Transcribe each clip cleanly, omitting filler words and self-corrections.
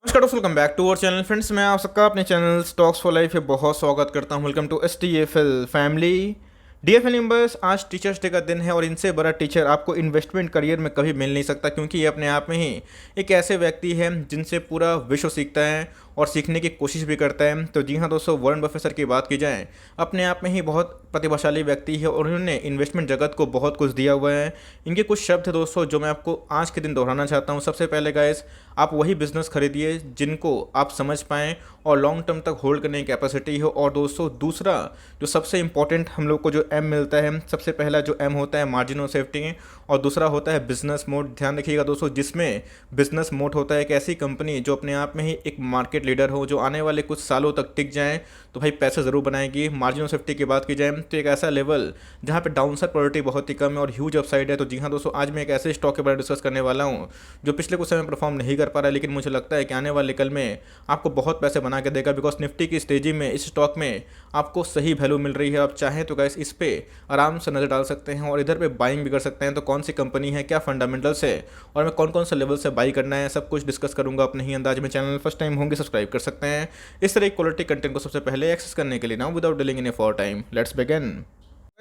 नमस्कार दोस्तों, welcome back to our channel. Friends, मैं आप सबका अपने चैनल स्टॉक्स फॉर लाइफ पे बहुत स्वागत करता हूं। Welcome to STFL family. DFL members, आज टीचर्स डे का दिन है और इनसे बड़ा टीचर आपको इन्वेस्टमेंट करियर में कभी मिल नहीं सकता, क्योंकि ये अपने आप में ही एक ऐसे व्यक्ति हैं जिनसे पूरा विश्व सीखता है और सीखने की कोशिश भी करता है। तो जी हाँ दोस्तों, वॉरेन बफेट सर की बात की जाए, अपने आप में ही बहुत प्रतिभाशाली व्यक्ति है और उन्होंने इन्वेस्टमेंट जगत को बहुत कुछ दिया हुआ है। इनके कुछ शब्द है दोस्तों जो मैं आपको आज के दिन दोहराना चाहता हूँ। सबसे पहले गाइस, आप वही बिजनेस खरीदिए जिनको आप समझ पाएँ और लॉन्ग टर्म तक होल्ड करने की कैपेसिटी हो। और दोस्तों, दूसरा जो सबसे इंपॉर्टेंट हम लोग को जो एम मिलता है, सबसे पहला जो एम होता है मार्जिन ऑफ सेफ्टी, और दूसरा होता है बिजनेस मोड। ध्यान रखिएगा दोस्तों, जिसमें बिजनेस मोड होता है एक ऐसी कंपनी जो अपने आप में ही एक मार्केट लीडर हो, जो आने वाले कुछ सालों तक टिक जाए, तो भाई पैसे ज़रूर बनाएगी। मार्जिन ऑफ सेफ्टी की बात की जाए तो एक ऐसा लेवल जहाँ पे डाउनसाइड प्रोबेबिलिटी बहुत ही कम है और ह्यूज अपसाइड है। तो जी हाँ दोस्तों, आज मैं एक ऐसे स्टॉक के बारे में डिस्कस करने वाला हूँ जो पिछले कुछ समय परफॉर्म नहीं कर पा रहा है, लेकिन मुझे लगता है कि आने वाले कल में आपको बहुत पैसे बना के देगा। बिकॉज निफ्टी की स्टेजी में इस स्टॉक में आपको सही वैल्यू मिल रही है। आप चाहें तो गैस इस पे आराम से नज़र डाल सकते हैं और इधर पे बाइंग भी कर सकते हैं। तो कौन सी कंपनी है, क्या फंडामेंटल्स है और मैं कौन कौन से लेवल से बाई करना है, सब कुछ डिस्कस करूंगा अपने ही अंदाज में। चैनल फर्स्ट टाइम होंगे, सब्सक्राइब कर सकते हैं इस तरह की क्वालिटी कंटेंट को सबसे पहले एक्सेस करने के लिए। Now without delaying in A for time, let's begin.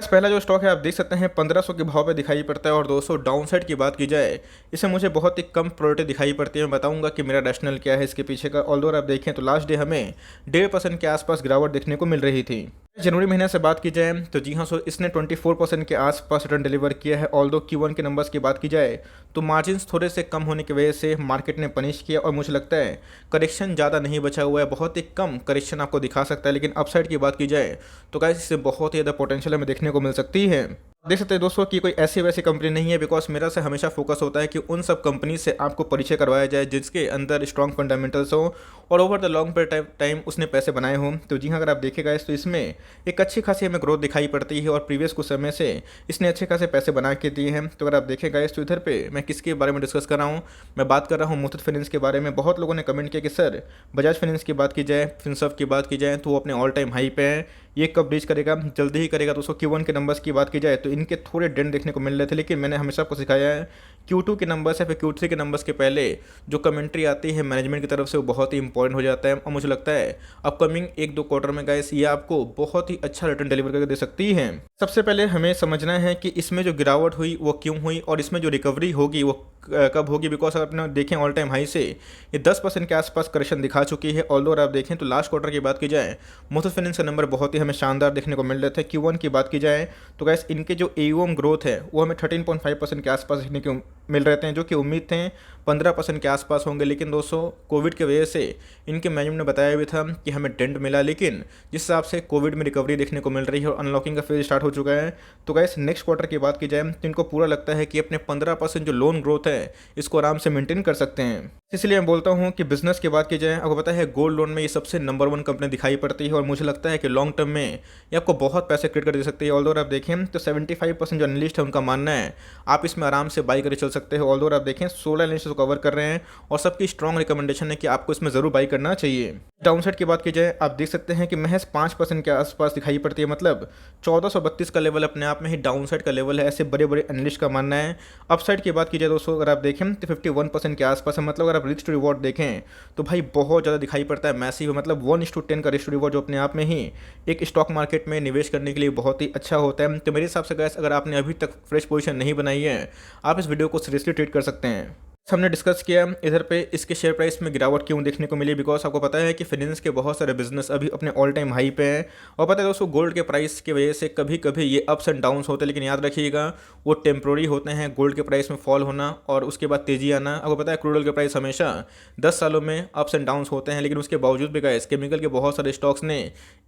पहला जो स्टॉक है आप देख सकते हैं 1500 के भाव पे दिखाई पड़ता है। और दोस्तों, डाउन साइड की बात की जाए, इसे मुझे बहुत ही कम प्रोबेबिलिटी दिखाई पड़ती है। मैं बताऊंगा कि मेरा रैशनल क्या है इसके पीछे का। ऑल्दो आप देखें तो लास्ट डे हमें 1.5% के आसपास गिरावट देखने को मिल रही थी। जनवरी महीने से बात की जाए तो जी हाँ, सो इसने 24% के आसपास रिटर्न डिलीवर किया है। ऑल्दो Q1 के नंबर्स की बात की जाए तो मार्जिन थोड़े से कम होने की वजह से मार्केट ने पनिश किया और मुझे लगता है करेक्शन ज़्यादा नहीं बचा हुआ है, बहुत ही कम करेक्शन आपको दिखा सकता है। लेकिन अपसाइड की बात की जाए तो गाइस इससे बहुत ही ज़्यादा पोटेंशियल हमें देखने को मिल सकती है। देख सकते हैं दोस्तों कि कोई ऐसी वैसी कंपनी नहीं है, बिकॉज मेरा से हमेशा फोकस होता है कि उन सब कंपनी से आपको परिचय करवाया जाए जिसके अंदर स्ट्रॉन्ग फंडामेंटल्स हो और over the long period time उसने पैसे बनाए हों। तो जी हाँ, अगर आप देखेगा तो इसमें एक अच्छी खासी हमें ग्रोथ दिखाई पड़ती है और प्रीवियस कुछ समय से इसने अच्छे खासे पैसे बना के दिए हैं। तो अगर आप देखेगा तो इधर पे मैं किसके बारे में डिस्कस कर रहा हूँ, मैं बात कर रहा हूँ मुथूट फाइनेंस के बारे में। बहुत लोगों ने कमेंट किया कि सर बजाज फाइनेंस की बात की जाए, फिनसर्व की बात की जाए तो वो अपने ऑल टाइम हाई पे है, ये कब रीच करेगा? जल्दी ही करेगा। दोस्तों, Q1 के नंबर्स की बात की जाए तो इनके थोड़े डेंट देखने को मिल रहे थे, लेकिन मैंने हमेशा आपको सिखाया है Q2 के नंबर्स या फिर Q3 के नंबर्स के पहले जो कमेंट्री आती है मैनेजमेंट की तरफ से, वो बहुत ही इंपॉर्टेंट हो जाता है। और मुझे लगता है अपकमिंग 1-2 क्वार्टर में गाइस ये आपको बहुत ही अच्छा रिटर्न डिलीवर करके दे सकती है। सबसे पहले हमें समझना है कि इसमें जो गिरावट हुई वो क्यों हुई और इसमें जो रिकवरी होगी वो कब होगी। बिकॉज अगर अपने देखें ऑल टाइम हाई से ये 10% के आसपास करेक्शन दिखा चुकी है। ऑल्दो अगर आप देखें तो लास्ट क्वार्टर की बात की जाए मुथूट फाइनेंस का नंबर बहुत ही हमें शानदार देखने को मिल रहे थे। Q1 की बात की जाए तो गैस इनके जो AUM ग्रोथ है वो हमें 13.5% के आसपास देखने को मिल रहे थे, जो कि उम्मीद थे 15% के आसपास होंगे। लेकिन दोस्तों, कोविड की वजह से इनके मैनेजमेंट ने बताया भी था कि हमें डेंट मिला, लेकिन जिस हिसाब से कोविड में रिकवरी देखने को मिल रही है और अनलॉकिंग का फेज स्टार्ट हो चुका है, तो गैस नेक्स्ट क्वार्टर की बात की जाए तो इनको पूरा लगता है कि अपने 15% जो लोन ग्रोथ है इसको आराम से मेंटेन कर सकते हैं। इसलिए मैं बोलता हूँ कि बिजनेस की बात की जाए, आपको पता है गोल्ड लोन में ये सबसे नंबर 1 कंपनी दिखाई पड़ती है और मुझे लगता है कि लॉन्ग टर्म में ये आपको बहुत पैसे क्रिएट कर दे सकती है। ऑल्दो आप देखें तो 75% जो एनालिस्ट है उनका मानना है आप इसमें आराम से बाई करके चल सकते हो। ऑल्दो आप देखें 16 एनालिस्ट को कवर कर रहे हैं और सबकी स्ट्रॉन्ग रिकमेंडेशन है कि आपको इसमें जरूर बाई करना चाहिए। डाउनसाइड की बात की जाए, आप देख सकते हैं कि महज 5% के आसपास दिखाई पड़ती है, मतलब 1432 का लेवल अपने आप में ही डाउनसाइड का लेवल है, ऐसे बड़े बड़े एनालिस्ट का मानना है। अपसाइड की बात की जाए दोस्तों, अगर आप देखें तो 51% के आसपास है, मतलब अगर आप रिस्क टू रिवॉर्ड देखें तो भाई बहुत ज़्यादा दिखाई पड़ता है, मैसिव, मतलब 1:10 का रिस्क टू रिवॉर्ड, जो अपने आप में ही एक स्टॉक मार्केट में निवेश करने के लिए बहुत ही अच्छा होता है। तो मेरे हिसाब से गाइस, अगर आपने अभी तक फ्रेश पोजीशन नहीं बनाई है, आप इस वीडियो को सीरियसली ट्रीट कर सकते हैं। हमने डिस्कस किया इधर पे इसके शेयर प्राइस में गिरावट क्यों देखने को मिली। बिकॉज आपको पता है कि फाइनेंस के बहुत सारे बिजनेस अभी अपने ऑल टाइम हाई पे हैं और पता है दोस्तों, गोल्ड के प्राइस की वजह से कभी कभी ये अप्स एंड डाउन्स होते हैं, लेकिन याद रखिएगा वो टेम्प्रोरी होते हैं। गोल्ड के प्राइस में फॉल होना और उसके बाद तेजी आना, आपको पता है क्रूड ऑयल के प्राइस हमेशा 10 सालों में अप्स एंड डाउन्स होते हैं, लेकिन उसके बावजूद भी गाइस केमिकल के बहुत सारे स्टॉक्स ने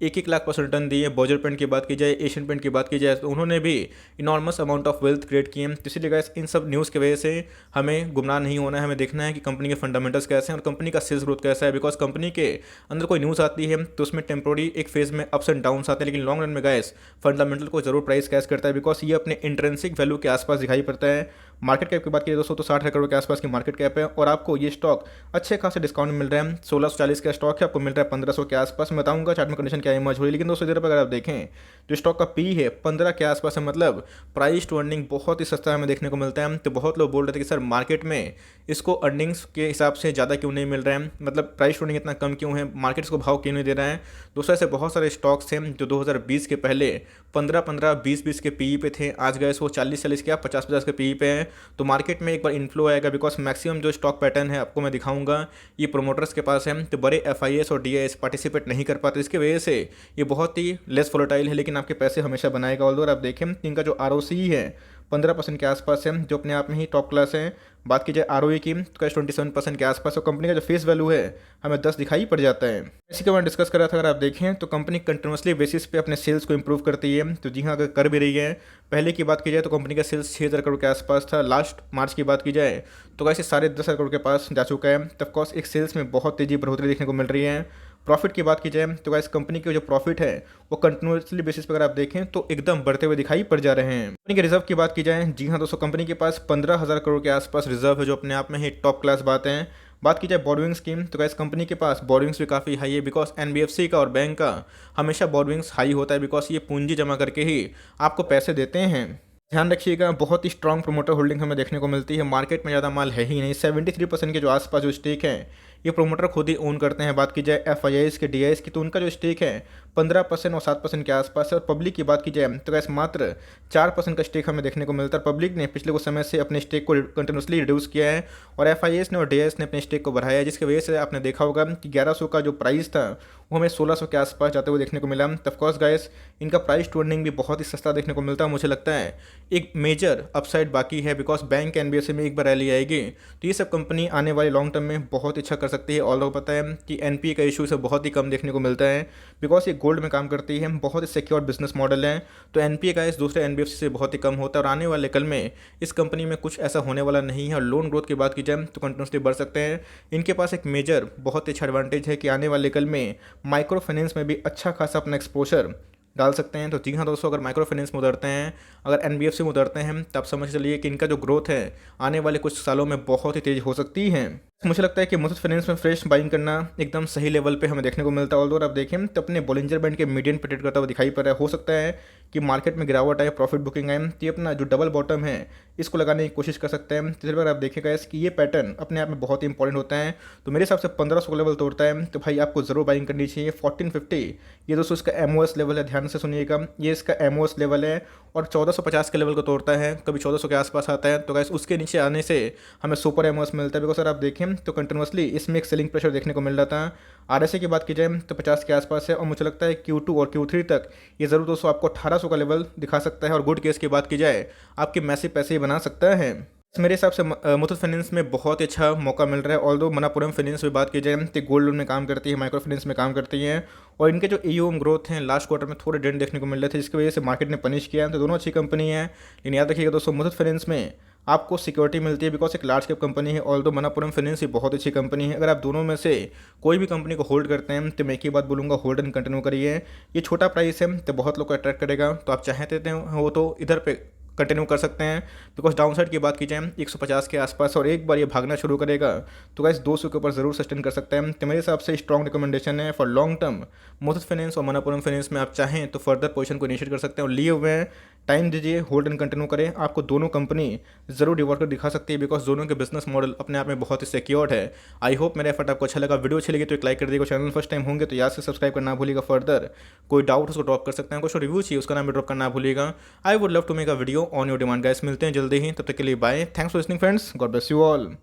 1-1 लाख % रिटर्न दिए। बॉजर पेंट की बात की जाए, एशियन पेंट की बात की जाए तो उन्होंने भी enormous amount of wealth create किए। तो इसीलिए गाइस इन सब न्यूज़ की वजह से हमें गुमराह नहीं होना है, हमें देखना है कि कंपनी के फंडामेंटल्स कैसे हैं और कंपनी का सेल्स ग्रोथ कैसा है। बिकॉज कंपनी के अंदर कोई न्यूज़ आती है तो उसमें टेम्पोरी एक फेज में अप्स एंड डाउन्स आते हैं, लेकिन लॉन्ग रन में गाइस फंडामेंटल को जरूर प्राइस कैश करता है। बिकॉज ये अपने इंट्रेंसिक वैल्यू के आसपास दिखाई पड़ता है। मार्केट कैप की बात करें दोस्तों तो 60 करोड़ के आसपास की मार्केट कैप है और आपको ये स्टॉक अच्छे खासे डिस्काउंट में मिल रहे हैं। 1640 का स्टॉक है, आपको मिल रहा है 1500 के आसपास। मैं बताऊंगा चार्ट में कंडीशन क्या इमर्ज हो रही है, लेकिन दोस्तों इधर पर अगर आप देखें तो स्टॉक का पी है 15 के आसपास है, मतलब प्राइस टू अर्निंग बहुत ही सस्ता हमें देखने को मिलता है। तो बहुत लोग बोल रहे थे कि सर मार्केट में इसको अर्निंग्स के हिसाब से ज़्यादा क्यों नहीं मिल रहा है, मतलब प्राइस टू अर्निंग इतना कम क्यों है, मार्केट इसको भाव क्यों नहीं दे रहा है। दोस्तों ऐसे बहुत सारे स्टॉक्स हैं जो 2020 के पहले 15-15, 20-20 के पी पे थे, आज गए वो 40-40 के 50-50 के पी पे हैं। तो मार्केट में एक बार इन्फ्लो आएगा, बिकॉज मैक्सिमम जो स्टॉक पैटर्न है आपको मैं दिखाऊंगा ये प्रोमोटर्स के पास है। तो बड़े एफआईएस और डीआईएस पार्टिसिपेट नहीं कर पाते, इसकी वजह से ये बहुत ही लेस वोलेटाइल है, लेकिन आपके पैसे हमेशा बनाएगा। और आप देखें इनका जो आरओसी है 15% के आसपास है, जो अपने आप में ही टॉप क्लास है। बात की जाए आरओई की तो कैश 27% के आसपास, और कंपनी का जो फेस वैल्यू है हमें 10 दिखाई पड़ जाता है। इसी के बाद डिस्कस कर रहा था, अगर आप देखें तो कंपनी कंटिन्यूसली बेसिस पे अपने सेल्स को इंप्रूव करती है। तो जी हाँ, अगर कर भी रही है। पहले की बात की जाए तो कंपनी का सेल्स 6000 करोड़ के आसपास था, लास्ट मार्च की बात की जाए तो कैसे 10,500 करोड़ के पास जा चुका है। तब कोर्स एक सेल्स में बहुत तेजी बढ़ोतरी देखने को मिल रही है। प्रॉफिट की बात की जाए तो गाइस कंपनी के जो प्रॉफिट है वो कंटिन्यूसली बेसिस पर अगर आप देखें तो एकदम बढ़ते हुए दिखाई पड़ जा रहे हैं। कंपनी के रिजर्व की बात की जाए, जी हाँ दोस्तों, कंपनी के पास 15,000 करोड़ के आसपास रिजर्व है, जो अपने आप में ही टॉप क्लास बात है। बात की जाए बोरोइंग्स की तो गाइस कंपनी के पास बोरोइंग्स भी काफ़ी हाई है, बिकॉज एनबीएफसी का और बैंक का हमेशा बोरोइंग्स हाई होता है, बिकॉज ये पूंजी जमा करके ही आपको पैसे देते हैं। ध्यान रखिएगा, बहुत ही स्ट्रॉन्ग प्रोमोटर होल्डिंग हमें देखने को मिलती है। मार्केट में ज़्यादा माल है ही नहीं, 73% के जो आसपास जो स्टेक है ये प्रोमोटर खुद ही ओन करते हैं। बात की जाए एफआईआईस के, डीआईएस की, तो उनका जो स्टेक है 15% और 7% के आसपास है। और पब्लिक की बात की जाए तो कैसे मात्र 4% का स्टेक हमें देखने को मिलता है। पब्लिक ने पिछले कुछ समय से अपने स्टेक को कंटिन्यूसली रिड्यूस किया है और एफआईआईएस ने और डीआईएस ने अपने स्टेक को बढ़ाया है, जिसकी वजह से आपने देखा होगा कि 1100 का जो प्राइस था वो हमें 1600 के आसपास जाते हुए देखने को मिला। ऑफकोर्स गाइस इनका प्राइस टू अर्निंग भी बहुत ही सस्ता देखने को मिलता है। मुझे लगता है एक मेजर अपसाइड बाकी है, बिकॉज बैंक एनबीएफसी में एक बार रैली आएगी तो ये सब कंपनी आने वाले लॉन्ग टर्म में बहुत अच्छा कर सकती है। ऑल लोग पता है कि एनपीए का इशू से बहुत ही कम देखने को मिलता है, बिकॉज ये गोल्ड में काम करती है, बहुत ही सिक्योर बिजनेस मॉडल है। तो एनपीए का इस दूसरे एनबीएफसी से बहुत ही कम होता है और आने वाले कल में इस कंपनी में कुछ ऐसा होने वाला नहीं है। और लोन ग्रोथ की बात की जाए तो कंटिन्यूसली बढ़ सकते हैं। इनके पास एक मेजर बहुत अच्छा एडवांटेज है कि आने वाले कल में माइक्रो फाइनेंस में भी अच्छा खासा अपना एक्सपोजर डाल सकते हैं। तो जी हाँ दोस्तों, अगर माइक्रो फाइनेंस में उतरते हैं, अगर एनबीएफसी में उतरते हैं, तब समझ चलिए कि इनका जो ग्रोथ है आने वाले कुछ सालों में बहुत ही तेज हो सकती है। मुझे लगता है कि मुथूट फाइनेंस में फ्रेश बाइंग करना एकदम सही लेवल पे हमें देखने को मिलता है। और आप देखें तो अपने बॉलिंजर बैंड के मीडियन पे ट्रेड करता हुआ दिखाई पड़ रहा है। हो सकता है कि मार्केट में गिरावट आए, प्रॉफिट बुकिंग आए, तो ये अपना जो डबल बॉटम है इसको लगाने की कोशिश कर सकते हैं। तीसरी बार आप देखेगा कि ये पैटर्न अपने आप में बहुत ही इंपॉर्टेंट होता है। तो मेरे हिसाब से 1500 लेवल तोड़ता है तो भाई आपको जरूर बाइंग करनी चाहिए। 1450 ये दोस्तों इसका एमओएस लेवल है, ध्यान से सुनिएगा, ये इसका एमओएस लेवल है। और 1450 के लेवल को तोड़ता है, कभी 1400 के आसपास आता है, तो गाइस उसके नीचे आने से हमें सुपर एमओएस मिलता है। बिकॉज सर आप देखें तो कंटिन्यूसली इसमें एक सेलिंग प्रेशर देखने को मिल रहा था। आरएसए की बात की जाए तो 50 के आसपास है और मुझे लगता है Q2 और Q3 तक ये जरूर दोस्तों आपको 1800 का लेवल दिखा सकता है। और गुड केस की बात की जाए आपके मैसिव पैसे ही बना सकता है। मेरे हिसाब से मुथूट फाइनेंस में बहुत अच्छा मौका मिल रहा है। ऑल्दो मनापुरम फाइनेंस में बात की जाए तो गोल्ड लोन में काम करती है, माइक्रो फाइनेंस में काम करती है, और इनके जो ईओएम ग्रोथ हैं लास्ट क्वार्टर में थोड़े डेंट देखने को मिल रहे थे, जिसकी वजह से मार्केट ने पनिश किया। तो दोनों अच्छी कंपनी है, लेकिन याद रखिएगा दोस्तों मुथूट फाइनेंस में आपको सिक्योरिटी मिलती है, बिकॉज एक लार्ज कैप कंपनी है। ऑल्दो मनापुरम फाइनेंस ही बहुत अच्छी कंपनी है। अगर आप दोनों में से कोई भी कंपनी को होल्ड करते हैं तो मैं एक ही बात बोलूँगा, होल्ड एंड कंटिन्यू करिए। ये छोटा प्राइस है तो बहुत लोग को अट्रैक्ट करेगा, तो आप चाहते हो तो इधर पे कंटिन्यू कर सकते हैं। बिकॉज डाउनसाइड की बात की जाए 150 के आसपास और एक बार ये भागना शुरू करेगा तो गाइस 200 के ऊपर जरूर सस्टेन कर सकते हैं। तो मेरे हिसाब से स्ट्रॉन्ग रिकमेंडेशन है for long term Muthoot finance और मनापुरम फाइनेंस में। आप चाहें तो फर्दर पोजीशन को इनिशिएट कर सकते हैं और लिए हुए हैं, टाइम दीजिए, होल्ड एंड कंटिन्यू करें। आपको दोनों कंपनी जरूर डिवॉल्व कर दिखा सकती है, बिकॉज दोनों के बिजनेस मॉडल अपने आप में बहुत ही सिक्योर्ड है। आई होप मेरा एफर्ट आपको अच्छा लगा। वीडियो अच्छी लगी तो एक लाइक कर दीजिएगा। चैनल फर्स्ट टाइम होंगे तो याद से सब्सक्राइब करना भूलिएगा। फर्दर कोई डाउट उसको ड्रॉप कर सकते हैं, कुछ रिव्यू चाहिए उसका नाम भी ड्रॉप करना भूलिएगा। I would love to make a video on your demand guys. मिलते हैं जल्दी ही, तब तक के लिए bye. Thanks for listening friends, God bless you all.